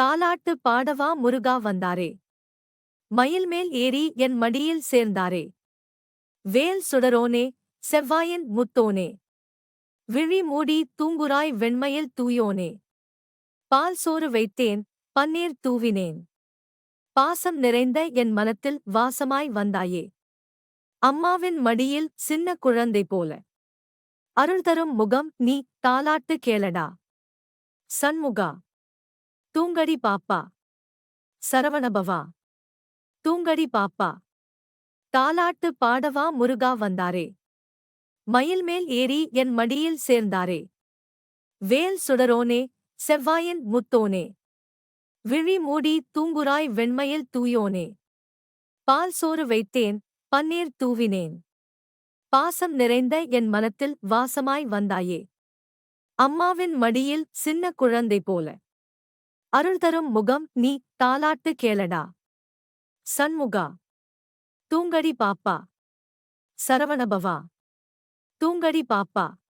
தாலாட்டு பாடவா முருகா வந்தாரே. மயில்மேல் ஏறி என் மடியில் சேர்ந்தாரே. வேல் சுடரோனே, செவ்வாயின் முத்தோனே. விழி மூடி தூங்குராய் வெண்மையில் தூயோனே. பால் சோறு வைத்தேன், பன்னீர் தூவினேன். பாசம் நிறைந்த என் மனத்தில் வாசமாய் வந்தாயே. அம்மாவின் மடியில் சின்ன குழந்தை போல. அருள் தரும் முகம் நீ, தாலாட்டு கேளடா. சண்முகா. தூங்கடி பாப்பா. சரவணபவா. தூங்கடி பாப்பா. தாலாட்டு பாடவா முருகா வந்தாரே. மயில்மேல் ஏறி என் மடியில் சேர்ந்தாரே. வேல் சுடரோனே, செவ்வாயின் முத்தோனே. விழி மூடி தூங்குராய் வெண்மையில் தூயோனே. பால் சோறு வைத்தேன், பன்னீர் தூவினேன். பாசம் நிறைந்த என் மனத்தில் வாசமாய் வந்தாயே. அம்மாவின் மடியில் சின்ன குழந்தை போல. அருள் தரும் முகம் நீ, தாலாட்டு கேளடா. சண்முகா. தூங்கடி பாப்பா. சரவணபவா. தூங்கடி பாப்பா.